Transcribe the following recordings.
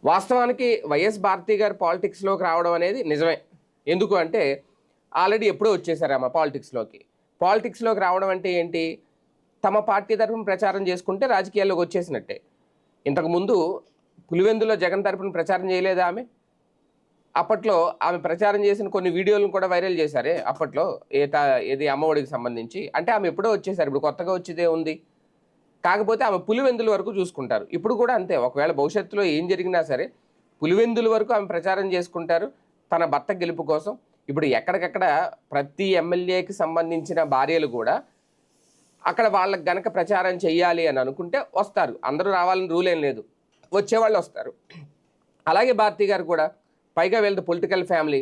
వాస్తవానికి వైఎస్ భారతి గారు పాలిటిక్స్లోకి రావడం అనేది నిజమే. ఎందుకు అంటే ఆల్రెడీ ఎప్పుడో వచ్చేసారు ఆమె పాలిటిక్స్లోకి. పాలిటిక్స్లోకి రావడం అంటే ఏంటి? తమ పార్టీ తరఫున ప్రచారం చేసుకుంటే రాజకీయాల్లోకి వచ్చేసినట్టే. ఇంతకుముందు పులివెందులో జగన్ తరఫున ప్రచారం చేయలేదా ఆమె? అప్పట్లో ఆమె ప్రచారం చేసిన కొన్ని వీడియోలను కూడా వైరల్ చేశారే అప్పట్లో, ఏది అమ్మఒడికి సంబంధించి. అంటే ఆమె ఎప్పుడో వచ్చేసారు, ఇప్పుడు కొత్తగా వచ్చేదే ఉంది. కాకపోతే ఆమె పులివెందుల వరకు చూసుకుంటారు. ఇప్పుడు కూడా అంతే, ఒకవేళ భవిష్యత్తులో ఏం జరిగినా సరే పులివెందుల వరకు ఆమె ప్రచారం చేసుకుంటారు తన భర్త గెలుపు కోసం. ఇప్పుడు ఎక్కడికక్కడ ప్రతి ఎమ్మెల్యేకి సంబంధించిన భార్యలు కూడా అక్కడ వాళ్ళకి గనక ప్రచారం చెయ్యాలి అని అనుకుంటే వస్తారు. అందరూ రావాలని రూల్ ఏం లేదు, వచ్చేవాళ్ళు వస్తారు. అలాగే భారతి గారు కూడా, పైగా వీళ్ళది పొలిటికల్ ఫ్యామిలీ.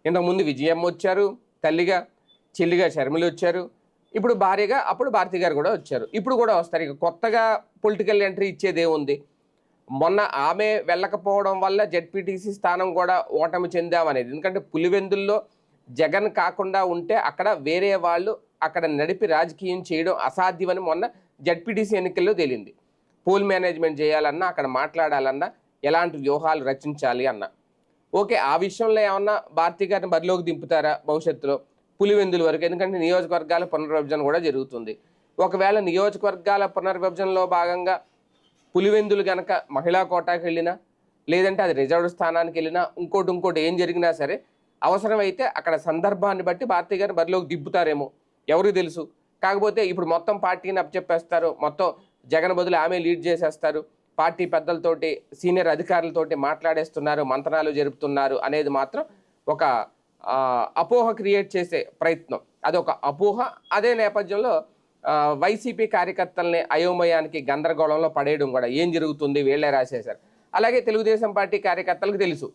ఇంతకుముందు విజయమ్మ వచ్చారు తల్లిగా, చెల్లిగా షర్మిల వచ్చారు, ఇప్పుడు భార్యగా అప్పుడు భారతి గారు కూడా వచ్చారు, ఇప్పుడు కూడా వస్తారు. ఇక కొత్తగా పొలిటికల్ ఎంట్రీ ఇచ్చేది ఏముంది? మొన్న ఆమె వెళ్ళకపోవడం వల్ల జెడ్పీటీసీ స్థానం కూడా ఓటమి చెందామనేది. ఎందుకంటే పులివెందుల్లో జగన్ కాకుండా ఉంటే అక్కడ వేరే వాళ్ళు అక్కడ నడిపి రాజకీయం చేయడం అసాధ్యమని మొన్న జెడ్పీటీసీ ఎన్నికల్లో తేలింది. పోల్ మేనేజ్మెంట్ చేయాలన్నా, అక్కడ మాట్లాడాలన్నా, ఎలాంటి వ్యూహాలు రచించాలి అన్న. ఓకే, ఆ విషయంలో ఏమన్నా భారతి గారిని బరిలోకి దింపుతారా భవిష్యత్తులో పులివెందుల వరకు? ఎందుకంటే నియోజకవర్గాల పునర్విభజన కూడా జరుగుతుంది. ఒకవేళ నియోజకవర్గాల పునర్విభజనలో భాగంగా పులివెందులు కనుక మహిళా కోటాకి వెళ్ళినా, లేదంటే అది రిజర్వ్డ్ స్థానానికి వెళ్ళినా, ఇంకోటి ఏం జరిగినా సరే అవసరమైతే అక్కడ సందర్భాన్ని బట్టి భారతి గారిని బరిలోకి దింపుతారేమో, ఎవరికి తెలుసు. కాకపోతే ఇప్పుడు మొత్తం పార్టీని అప్పచెప్పేస్తారు, మొత్తం జగన్ బదులు ఆమె లీడ్ చేసేస్తారు, పార్టీ పెద్దలతోటి సీనియర్ అధికారులతోటి మాట్లాడేస్తున్నారు, మంత్రాలు జరుపుతున్నారు అనేది మాత్రం ఒక అపోహ క్రియేట్ చేసే ప్రయత్నం. అదొక అపోహ. అదే నేపథ్యంలో వైసీపీ కార్యకర్తల్ని అయోమయానికి, గందరగోళంలో పడేయడం కూడా, ఏం జరుగుతుంది వీళ్ళే రాసేశారు. అలాగే తెలుగుదేశం పార్టీ కార్యకర్తలకు తెలుసు